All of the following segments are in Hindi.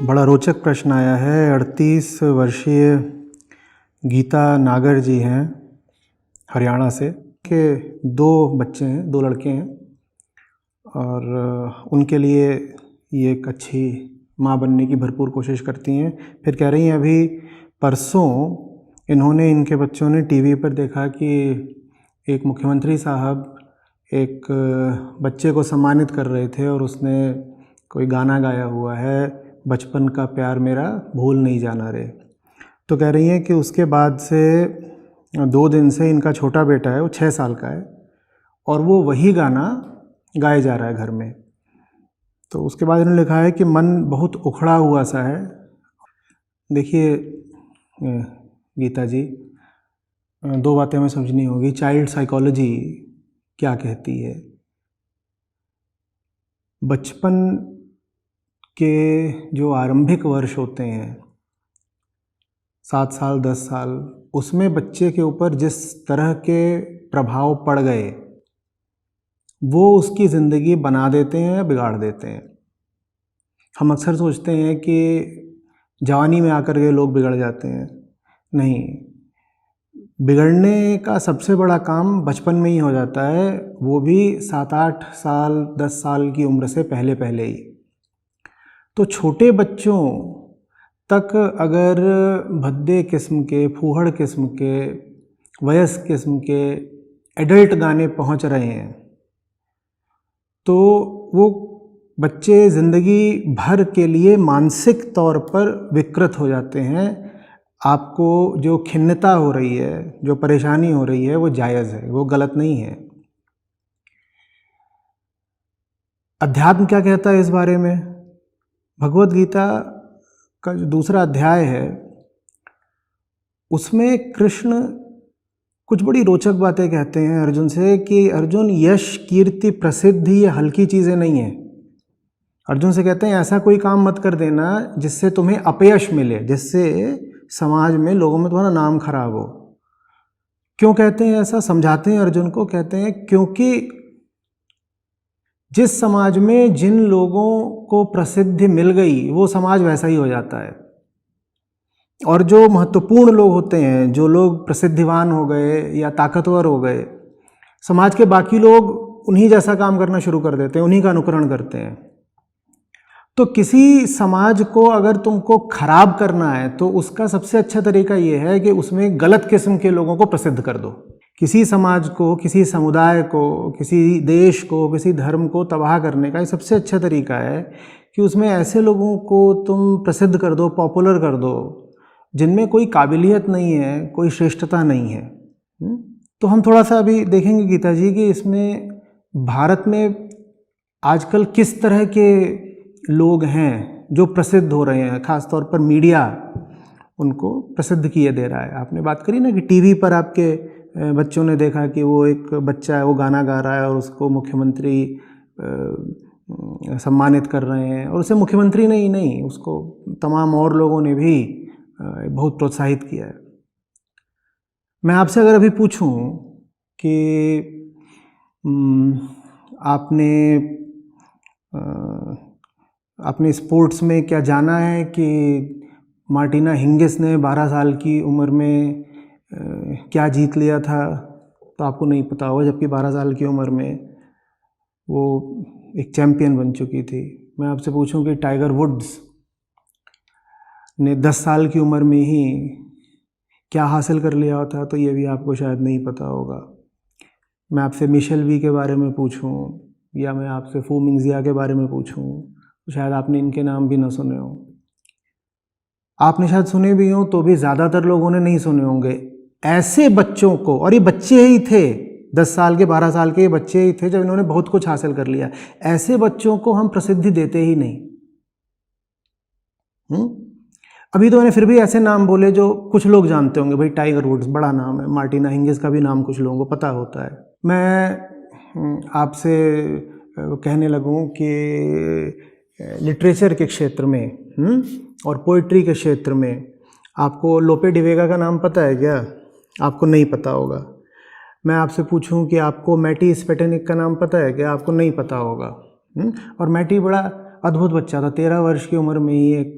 बड़ा रोचक प्रश्न आया है। 38 वर्षीय गीता नागर जी हैं हरियाणा से, के 2 बच्चे हैं, 2 लड़के हैं और उनके लिए ये एक अच्छी माँ बनने की भरपूर कोशिश करती हैं। फिर कह रही हैं अभी परसों इन्होंने, इनके बच्चों ने टीवी पर देखा कि एक मुख्यमंत्री साहब एक बच्चे को सम्मानित कर रहे थे और उसने कोई गाना गाया हुआ है, बचपन का प्यार मेरा भूल नहीं जाना रे। तो कह रही हैं कि उसके बाद से 2 दिन से इनका छोटा बेटा है, वो 6 साल का है और वो वही गाना गाया जा रहा है घर में। तो उसके बाद इन्होंने लिखा है कि मन बहुत उखड़ा हुआ सा है। देखिए गीता जी, 2 बातें हमें समझनी होगी। चाइल्ड साइकोलॉजी क्या कहती है? बचपन के जो आरंभिक वर्ष होते हैं, 7 साल 10 साल, उसमें बच्चे के ऊपर जिस तरह के प्रभाव पड़ गए वो उसकी ज़िंदगी बना देते हैं या बिगाड़ देते हैं। हम अक्सर सोचते हैं कि जवानी में आकर के लोग बिगड़ जाते हैं। नहीं, बिगड़ने का सबसे बड़ा काम बचपन में ही हो जाता है, वो भी 7-8 साल 10 साल की उम्र से पहले पहले ही। तो छोटे बच्चों तक अगर भद्दे किस्म के, फूहड़ किस्म के, वयस्क किस्म के एडल्ट गाने पहुंच रहे हैं तो वो बच्चे ज़िंदगी भर के लिए मानसिक तौर पर विकृत हो जाते हैं। आपको जो खिन्नता हो रही है, जो परेशानी हो रही है, वो जायज़ है, वो गलत नहीं है। अध्यात्म क्या कहता है इस बारे में? भगवत गीता का जो दूसरा अध्याय है उसमें कृष्ण कुछ बड़ी रोचक बातें कहते हैं अर्जुन से कि अर्जुन, यश कीर्ति प्रसिद्धि ये हल्की चीज़ें नहीं हैं। अर्जुन से कहते हैं ऐसा कोई काम मत कर देना जिससे तुम्हें अपयश मिले, जिससे समाज में लोगों में तुम्हारा नाम खराब हो। क्यों कहते हैं ऐसा? समझाते हैं अर्जुन को। कहते हैं क्योंकि जिस समाज में जिन लोगों को प्रसिद्धि मिल गई वो समाज वैसा ही हो जाता है, और जो महत्वपूर्ण लोग होते हैं, जो लोग प्रसिद्धिवान हो गए या ताकतवर हो गए, समाज के बाकी लोग उन्हीं जैसा काम करना शुरू कर देते हैं, उन्हीं का अनुकरण करते हैं। तो किसी समाज को अगर तुमको खराब करना है तो उसका सबसे अच्छा तरीका ये है कि उसमें गलत किस्म के लोगों को प्रसिद्ध कर दो। किसी समाज को, किसी समुदाय को, किसी देश को, किसी धर्म को तबाह करने का सबसे अच्छा तरीका है कि उसमें ऐसे लोगों को तुम प्रसिद्ध कर दो, पॉपुलर कर दो, जिनमें कोई काबिलियत नहीं है, कोई श्रेष्ठता नहीं है। तो हम थोड़ा सा अभी देखेंगे गीता जी कि इसमें भारत में आजकल किस तरह के लोग हैं जो प्रसिद्ध हो रहे हैं। ख़ास तौर पर मीडिया उनको प्रसिद्ध किए दे रहा है। आपने बात करी ना कि टीवी पर आपके बच्चों ने देखा कि वो एक बच्चा है, वो गाना गा रहा है और उसको मुख्यमंत्री सम्मानित कर रहे हैं, और उसे मुख्यमंत्री नहीं, उसको तमाम और लोगों ने भी बहुत प्रोत्साहित किया है। मैं आपसे अगर अभी पूछूं कि आपने स्पोर्ट्स में क्या जाना है कि मार्टिना हिंगिस ने 12 साल की उम्र में क्या जीत लिया था, तो आपको नहीं पता होगा, जबकि 12 साल की उम्र में वो एक चैम्पियन बन चुकी थी। मैं आपसे पूछूं कि टाइगर वुड्स ने 10 साल की उम्र में ही क्या हासिल कर लिया था, तो ये भी आपको शायद नहीं पता होगा। मैं आपसे मिशेल वी के बारे में पूछूं या मैं आपसे फू मिंगजिया के बारे में पूछूं तो शायद आपने इनके नाम भी ना सुने हो। आपने शायद सुने भी हों तो भी ज़्यादातर लोगों ने नहीं सुने होंगे। ऐसे बच्चों को, और ये बच्चे ही थे, 10 साल के 12 साल के ये बच्चे ही थे जब इन्होंने बहुत कुछ हासिल कर लिया, ऐसे बच्चों को हम प्रसिद्धि देते ही नहीं। अभी तो मैंने फिर भी ऐसे नाम बोले जो कुछ लोग जानते होंगे। भाई टाइगर वुड्स बड़ा नाम है, मार्टिना हिंगिस का भी नाम कुछ लोगों को पता होता है। मैं आपसे कहने लगूं कि लिटरेचर के क्षेत्र में और पोइट्री के क्षेत्र में आपको लोपे डिवेगा का नाम पता है क्या? आपको नहीं पता होगा। मैं आपसे पूछूं कि आपको मैटी स्पेटेनिक का नाम पता है क्या? आपको नहीं पता होगा। और मैटी बड़ा अद्भुत बच्चा था, 13 वर्ष की उम्र में ही एक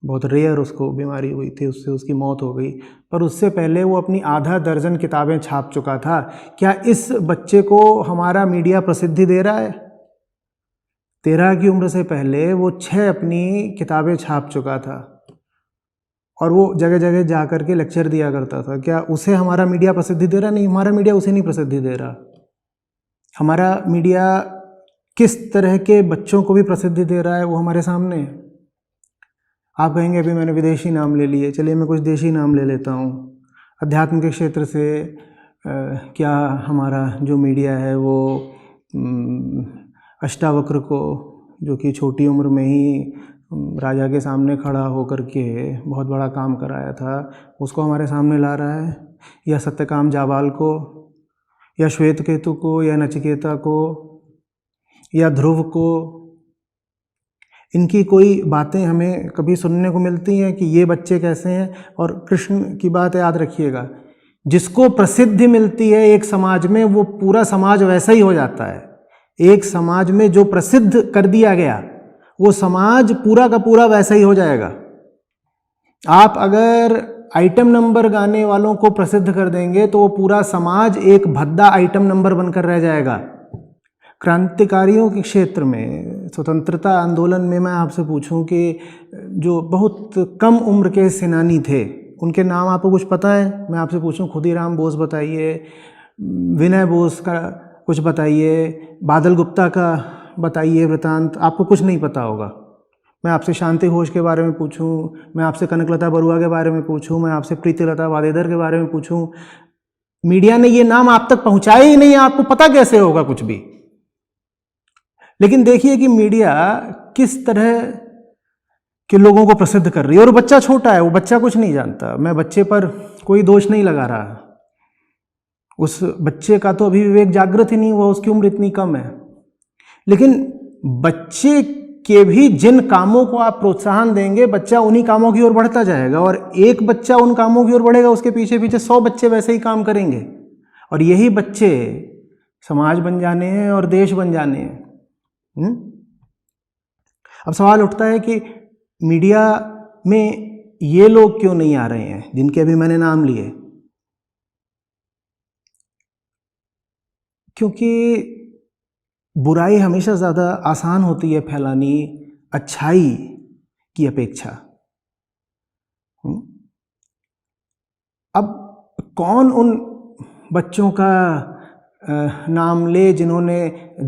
बहुत रेयर उसको बीमारी हुई थी, उससे उसकी मौत हो गई। पर उससे पहले वो अपनी आधा दर्जन किताबें छाप चुका था। क्या इस बच्चे को हमारा मीडिया प्रसिद्धि दे रहा है? 13 की उम्र से पहले वो 6 अपनी किताबें छाप चुका था और वो जगह जगह जा कर के लेक्चर दिया करता था। क्या उसे हमारा मीडिया प्रसिद्धि दे रहा? नहीं, हमारा मीडिया उसे नहीं प्रसिद्धि दे रहा। हमारा मीडिया किस तरह के बच्चों को भी प्रसिद्धि दे रहा है वो हमारे सामने है। आप कहेंगे अभी मैंने विदेशी नाम ले लिए, चलिए मैं कुछ देशी नाम ले लेता हूँ। अध्यात्म के क्षेत्र से क्या हमारा जो मीडिया है वो अष्टावक्र को, जो कि छोटी उम्र में ही राजा के सामने खड़ा होकर के बहुत बड़ा काम कराया था, उसको हमारे सामने ला रहा है? या सत्यकाम जाबाल को, या श्वेत केतु को, या नचिकेता को, या ध्रुव को? इनकी कोई बातें हमें कभी सुनने को मिलती हैं कि ये बच्चे कैसे हैं? और कृष्ण की बात याद रखिएगा, जिसको प्रसिद्धि मिलती है एक समाज में, वो पूरा समाज वैसा ही हो जाता है। एक समाज में जो प्रसिद्ध कर दिया गया, वो समाज पूरा का पूरा वैसा ही हो जाएगा। आप अगर आइटम नंबर गाने वालों को प्रसिद्ध कर देंगे तो वो पूरा समाज एक भद्दा आइटम नंबर बनकर रह जाएगा। क्रांतिकारियों के क्षेत्र में, स्वतंत्रता आंदोलन में मैं आपसे पूछूं कि जो बहुत कम उम्र के सेनानी थे, उनके नाम आपको कुछ पता है? मैं आपसे पूछूं, खुदीराम बोस बताइए, विनय बोस का कुछ बताइए, बादल गुप्ता का बताइए वृतांत, आपको कुछ नहीं पता होगा। मैं आपसे शांति घोष के बारे में पूछूं, मैं आपसे कनकलता बरुआ के बारे में पूछूं, मैं आपसे प्रीतिलता वादेदार के बारे में पूछूं, मीडिया ने ये नाम आप तक पहुंचाए ही नहीं, आपको पता कैसे होगा कुछ भी? लेकिन देखिए कि मीडिया किस तरह के लोगों को प्रसिद्ध कर रही है। और बच्चा छोटा है, वो बच्चा कुछ नहीं जानता। मैं बच्चे पर कोई दोष नहीं लगा रहा, उस बच्चे का तो अभी विवेक जागृत ही नहीं हुआ, उसकी उम्र इतनी कम है। लेकिन बच्चे के भी जिन कामों को आप प्रोत्साहन देंगे, बच्चा उन्हीं कामों की ओर बढ़ता जाएगा। और एक बच्चा उन कामों की ओर बढ़ेगा, उसके पीछे पीछे 100 बच्चे वैसे ही काम करेंगे, और यही बच्चे समाज बन जाने हैं और देश बन जाने हैं। अब सवाल उठता है कि मीडिया में ये लोग क्यों नहीं आ रहे हैं जिनके अभी मैंने नाम लिए? क्योंकि बुराई हमेशा ज़्यादा आसान होती है फैलानी अच्छाई की अपेक्षा। अब कौन उन बच्चों का नाम ले जिन्होंने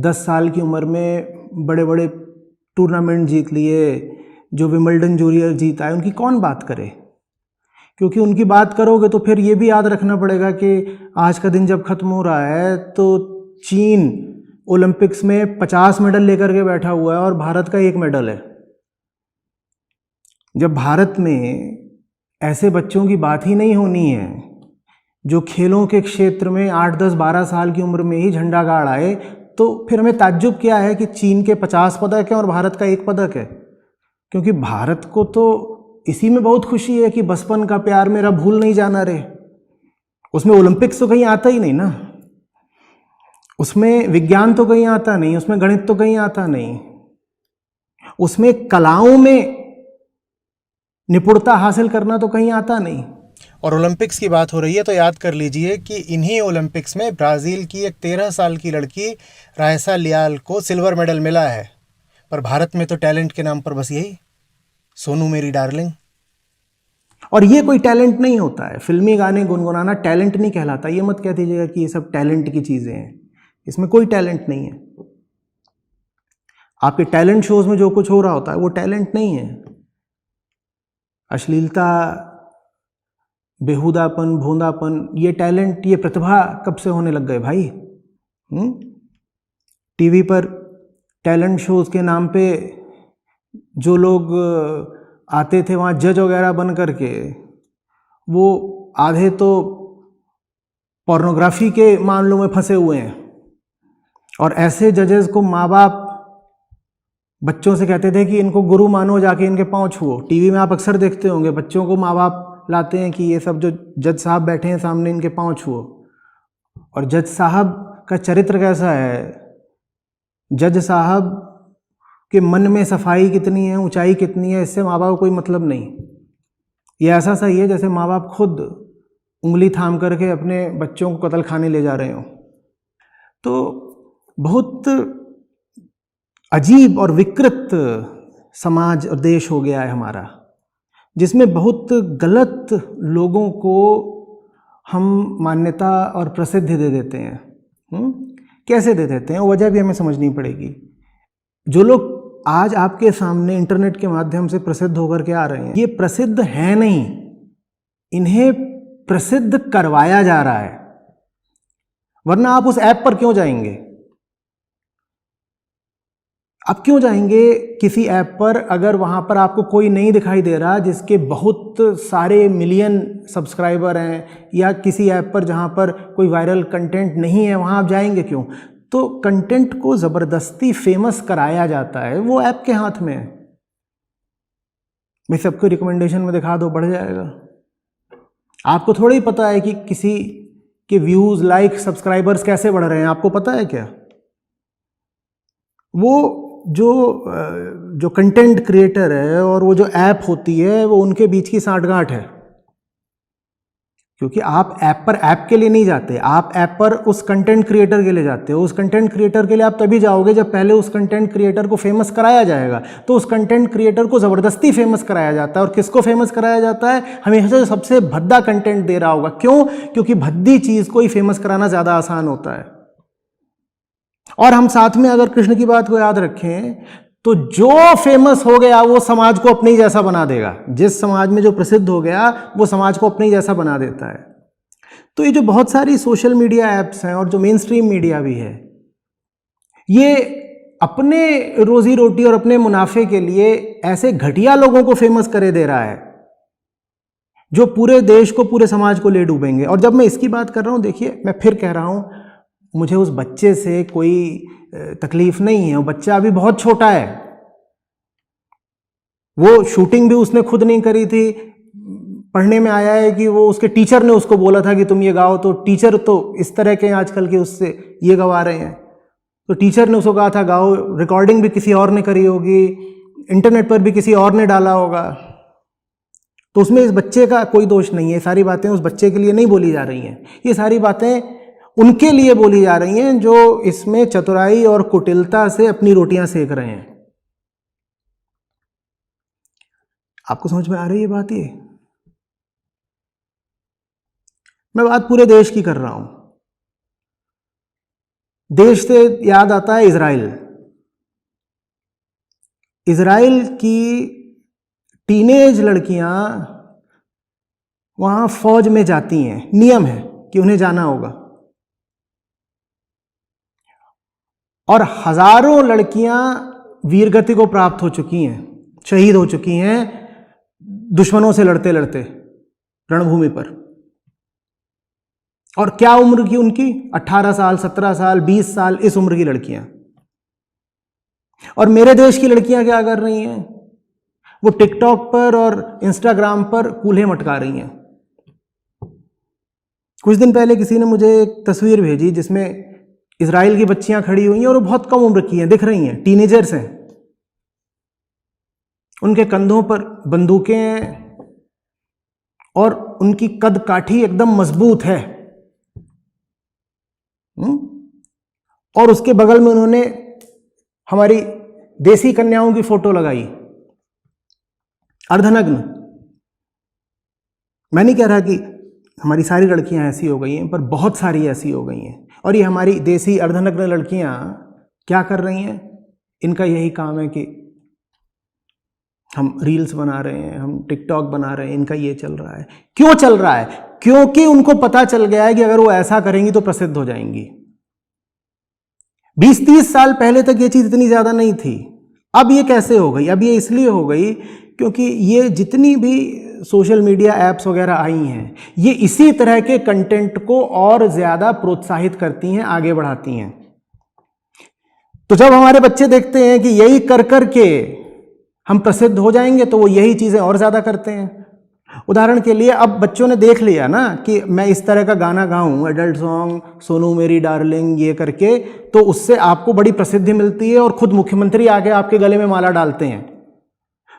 10 साल की उम्र में बड़े बड़े टूर्नामेंट जीत लिए, जो विंबलडन जूनियर जीत आए, उनकी कौन बात करे? क्योंकि उनकी बात करोगे तो फिर ये भी याद रखना पड़ेगा कि आज का दिन जब खत्म हो रहा है तो चीन ओलंपिक्स में 50 मेडल लेकर के बैठा हुआ है और भारत का 1 मेडल है। जब भारत में ऐसे बच्चों की बात ही नहीं होनी है जो खेलों के क्षेत्र में 8, 10, 12 साल की उम्र में ही झंडा गाड़ आए, तो फिर हमें ताज्जुब क्या है कि चीन के 50 पदक हैं और भारत का 1 पदक है? क्योंकि भारत को तो इसी में बहुत खुशी है कि बचपन का प्यार मेरा भूल नहीं जाना रे। उसमें ओलंपिक्स तो कहीं आता ही नहीं ना, उसमें विज्ञान तो कहीं आता नहीं, उसमें गणित तो कहीं आता नहीं, उसमें कलाओं में निपुणता हासिल करना तो कहीं आता नहीं। और ओलंपिक्स की बात हो रही है तो याद कर लीजिए कि इन्हीं ओलंपिक्स में ब्राज़ील की एक 13 साल की लड़की रायसा लियाल को सिल्वर मेडल मिला है। पर भारत में तो टैलेंट के नाम पर बस यही सोनू मेरी डार्लिंग। और ये कोई टैलेंट नहीं होता है, फिल्मी गाने गुनगुनाना टैलेंट नहीं कहलाता। ये मत कह दीजिएगा कि ये सब टैलेंट की चीज़ें हैं, इसमें कोई टैलेंट नहीं है। आपके टैलेंट शोज में जो कुछ हो रहा होता है वो टैलेंट नहीं है। अश्लीलता, बेहुदापन, भोंदापन, ये टैलेंट, ये प्रतिभा कब से होने लग गए भाई? टीवी पर टैलेंट शोज के नाम पे जो लोग आते थे वहाँ जज वगैरह बन करके, वो आधे तो पोर्नोग्राफी के मामलों में फंसे हुए हैं। और ऐसे जजेस को माँ बाप बच्चों से कहते थे कि इनको गुरु मानो, जाके इनके पाँव छुओ। टीवी में आप अक्सर देखते होंगे, बच्चों को माँ बाप लाते हैं कि ये सब जो जज साहब बैठे हैं सामने, इनके पाँव छुओ। और जज साहब का चरित्र कैसा है? जज साहब कि मन में सफाई कितनी है, ऊंचाई कितनी है, इससे माँ बाप को कोई मतलब नहीं। ये ऐसा सही है जैसे माँ बाप खुद उंगली थाम करके अपने बच्चों को कत्ल खाने ले जा रहे हो। तो बहुत अजीब और विकृत समाज और देश हो गया है हमारा, जिसमें बहुत गलत लोगों को हम मान्यता और प्रसिद्धि दे देते हैं। कैसे दे देते हैं, वजह भी हमें समझनी पड़ेगी। जो लोग आज आपके सामने इंटरनेट के माध्यम से प्रसिद्ध होकर के आ रहे हैं, ये प्रसिद्ध हैं नहीं, इन्हें प्रसिद्ध करवाया जा रहा है। वरना आप उस ऐप पर क्यों जाएंगे? आप क्यों जाएंगे किसी ऐप पर अगर वहाँ पर आपको कोई नहीं दिखाई दे रहा जिसके बहुत सारे मिलियन सब्सक्राइबर हैं, या किसी ऐप पर जहाँ पर कोई वायरल कंटेंट नहीं है, वहाँ आप जाएंगे क्यों? तो कंटेंट को ज़बरदस्ती फेमस कराया जाता है, वो ऐप के हाथ में है। भाई सबको रिकमेंडेशन में दिखा दो, बढ़ जाएगा। आपको थोड़ा ही पता है कि किसी के व्यूज़, लाइक, सब्सक्राइबर्स कैसे बढ़ रहे हैं, आपको पता है क्या? वो जो कंटेंट क्रिएटर है और वो जो ऐप होती है, वो उनके बीच की सांठगांठ है। क्योंकि आप ऐप पर ऐप के लिए नहीं जाते, आप ऐप पर उस कंटेंट क्रिएटर के लिए जाते हो। उस कंटेंट क्रिएटर के लिए आप तभी जाओगे जब पहले उस कंटेंट क्रिएटर को फेमस कराया जाएगा। तो उस कंटेंट क्रिएटर को ज़बरदस्ती फेमस कराया जाता है। और किसको फेमस कराया जाता है? हमेशा जो सबसे भद्दा कंटेंट दे रहा होगा। क्यों? क्योंकि भद्दी चीज़ को ही फेमस कराना ज़्यादा आसान होता है। और हम साथ में अगर कृष्ण की बात को याद रखें तो जो फेमस हो गया वो समाज को अपने ही जैसा बना देगा। जिस समाज में जो प्रसिद्ध हो गया वो समाज को अपने ही जैसा बना देता है। तो ये जो बहुत सारी सोशल मीडिया ऐप्स हैं और जो मेन स्ट्रीम मीडिया भी है, ये अपने रोजी रोटी और अपने मुनाफे के लिए ऐसे घटिया लोगों को फेमस करे दे रहा है जो पूरे देश को, पूरे समाज को ले डूबेंगे। और जब मैं इसकी बात कर रहा हूं, देखिए मैं फिर कह रहा हूं, मुझे उस बच्चे से कोई तकलीफ नहीं है। वो बच्चा अभी बहुत छोटा है, वो शूटिंग भी उसने खुद नहीं करी थी। पढ़ने में आया है कि वो उसके टीचर ने उसको बोला था कि तुम ये गाओ, तो टीचर तो इस तरह के आजकल के उससे ये गवा रहे हैं। तो टीचर ने उसको कहा था गाओ, रिकॉर्डिंग भी किसी और ने करी होगी, इंटरनेट पर भी किसी और ने डाला होगा। तो उसमें इस बच्चे का कोई दोष नहीं है। सारी बातें उस बच्चे के लिए नहीं बोली जा रही हैं, ये सारी बातें उनके लिए बोली जा रही हैं जो इसमें चतुराई और कुटिलता से अपनी रोटियां सेक रहे हैं। आपको समझ में आ रही है बात? ये मैं बात पूरे देश की कर रहा हूं। देश से याद आता है इजराइल। इजराइल की टीनेज लड़कियां वहां फौज में जाती हैं, नियम है कि उन्हें जाना होगा। और हजारों लड़कियां वीरगति को प्राप्त हो चुकी हैं, शहीद हो चुकी हैं दुश्मनों से लड़ते लड़ते रणभूमि पर। और क्या उम्र की उनकी? 18 साल, 17 साल, 20 साल, इस उम्र की लड़कियां। और मेरे देश की लड़कियां क्या कर रही हैं? वो टिकटॉक पर और इंस्टाग्राम पर कूल्हे मटका रही हैं। कुछ दिन पहले किसी ने मुझे एक तस्वीर भेजी जिसमें इजराइल की बच्चियां खड़ी हुई हैं और वो बहुत कम उम्र की हैं, दिख रही हैं, टीनेजर्स हैं। उनके कंधों पर बंदूकें हैं और उनकी कद काठी एकदम मजबूत है। और उसके बगल में उन्होंने हमारी देसी कन्याओं की फोटो लगाई, अर्धनग्न। मैं नहीं कह रहा कि हमारी सारी लड़कियां ऐसी हो गई हैं, पर बहुत सारी ऐसी हो गई हैं। और ये हमारी देसी अर्धनग्न लड़कियां क्या कर रही हैं? इनका यही काम है कि हम रील्स बना रहे हैं, हम टिकटॉक बना रहे हैं, इनका ये चल रहा है। क्यों चल रहा है? क्योंकि उनको पता चल गया है कि अगर वो ऐसा करेंगी तो प्रसिद्ध हो जाएंगी। 20-30 साल पहले तक ये चीज इतनी ज्यादा नहीं थी। अब ये कैसे हो गई? अब ये इसलिए हो गई क्योंकि ये जितनी भी सोशल मीडिया ऐप्स वगैरह आई हैं, ये इसी तरह के कंटेंट को और ज्यादा प्रोत्साहित करती हैं, आगे बढ़ाती हैं। तो जब हमारे बच्चे देखते हैं कि यही कर कर के हम प्रसिद्ध हो जाएंगे, तो वो यही चीजें और ज्यादा करते हैं। उदाहरण के लिए अब बच्चों ने देख लिया ना कि मैं इस तरह का गाना गाऊं, एडल्ट सॉन्ग, सोनू मेरी डार्लिंग, ये करके, तो उससे आपको बड़ी प्रसिद्धि मिलती है और खुद मुख्यमंत्री आके आपके गले में माला डालते हैं।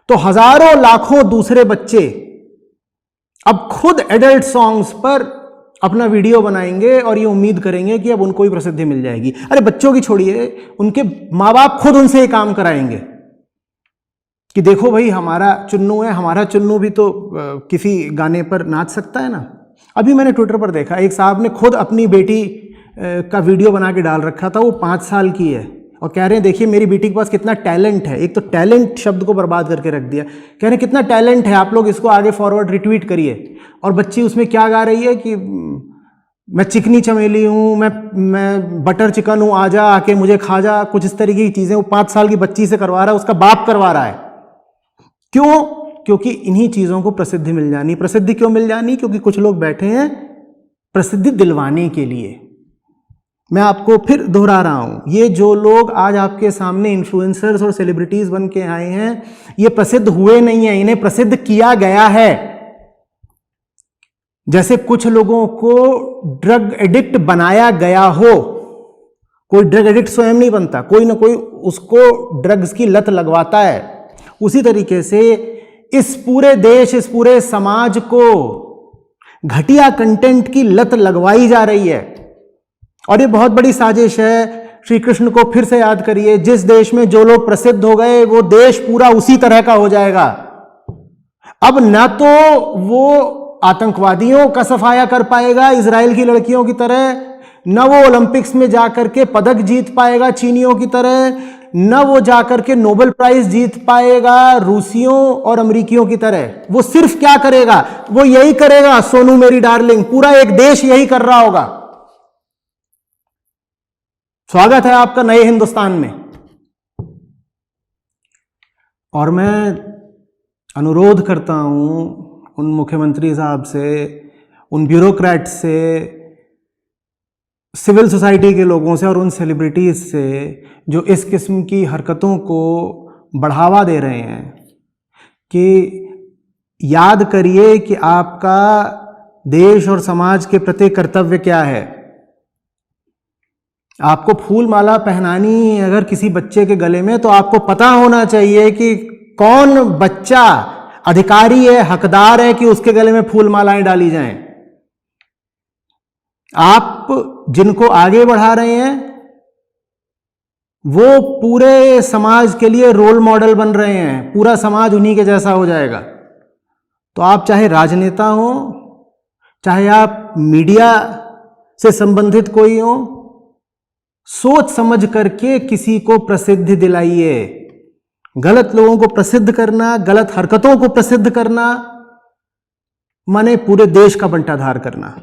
तो हजारों लाखों दूसरे बच्चे अब खुद एडल्ट सॉन्ग्स पर अपना वीडियो बनाएंगे और ये उम्मीद करेंगे कि अब उनको भी प्रसिद्धि मिल जाएगी। अरे बच्चों की छोड़िए, उनके माँ बाप खुद उनसे ये काम कराएंगे कि देखो भाई हमारा चुन्नू है, हमारा चुन्नू भी तो किसी गाने पर नाच सकता है ना। अभी मैंने ट्विटर पर देखा, एक साहब ने खुद अपनी बेटी का वीडियो बना के डाल रखा था, वो 5 साल की है, और कह रहे हैं देखिए मेरी बेटी के पास कितना टैलेंट है। एक तो टैलेंट शब्द को बर्बाद करके रख दिया, कह रहे हैं कितना टैलेंट है, आप लोग इसको आगे फॉरवर्ड रिट्वीट करिए। और बच्ची उसमें क्या गा रही है कि मैं चिकनी चमेली हूँ, मैं बटर चिकन हूँ, आजा आके मुझे खा जा, कुछ इस तरीके की चीज़ें वो 5 साल की बच्ची से करवा रहा है, उसका बाप करवा रहा है। क्यों? क्योंकि इन्हीं चीज़ों को प्रसिद्धि मिल जानी। प्रसिद्धि क्यों मिल जानी? क्योंकि कुछ लोग बैठे हैं प्रसिद्धि दिलवाने के लिए। मैं आपको फिर दोहरा रहा हूं, ये जो लोग आज आपके सामने इन्फ्लुएंसर्स और सेलिब्रिटीज बन के आए हैं, ये प्रसिद्ध हुए नहीं है, इन्हें प्रसिद्ध किया गया है। जैसे कुछ लोगों को ड्रग एडिक्ट बनाया गया हो। कोई ड्रग एडिक्ट स्वयं नहीं बनता, कोई ना कोई उसको ड्रग्स की लत लगवाता है। उसी तरीके से इस पूरे देश, इस पूरे समाज को घटिया कंटेंट की लत लगवाई जा रही है, और ये बहुत बड़ी साजिश है। श्री कृष्ण को फिर से याद करिए, जिस देश में जो लोग प्रसिद्ध हो गए वो देश पूरा उसी तरह का हो जाएगा। अब न तो वो आतंकवादियों का सफाया कर पाएगा इजराइल की लड़कियों की तरह, न वो ओलंपिक्स में जाकर के पदक जीत पाएगा चीनियों की तरह, न वो जाकर के नोबेल प्राइज जीत पाएगा रूसियों और अमेरिकियों की तरह। वो सिर्फ क्या करेगा? वो यही करेगा, सोनू मेरी डार्लिंग, पूरा एक देश यही कर रहा होगा। स्वागत है आपका नए हिंदुस्तान में। और मैं अनुरोध करता हूं उन मुख्यमंत्री साहब से, उन ब्यूरोक्रेट से, सिविल सोसाइटी के लोगों से और उन सेलिब्रिटीज से जो इस किस्म की हरकतों को बढ़ावा दे रहे हैं, कि याद करिए कि आपका देश और समाज के प्रति कर्तव्य क्या है। आपको फूल माला पहनानी अगर किसी बच्चे के गले में, तो आपको पता होना चाहिए कि कौन बच्चा अधिकारी है, हकदार है कि उसके गले में फूल मालाएं डाली जाएं। आप जिनको आगे बढ़ा रहे हैं वो पूरे समाज के लिए रोल मॉडल बन रहे हैं, पूरा समाज उन्हीं के जैसा हो जाएगा। तो आप चाहे राजनेता हो, चाहे आप मीडिया से संबंधित कोई हो, सोच समझ करके किसी को प्रसिद्धि दिलाइए। गलत लोगों को प्रसिद्ध करना, गलत हरकतों को प्रसिद्ध करना, माने पूरे देश का बंटाधार करना।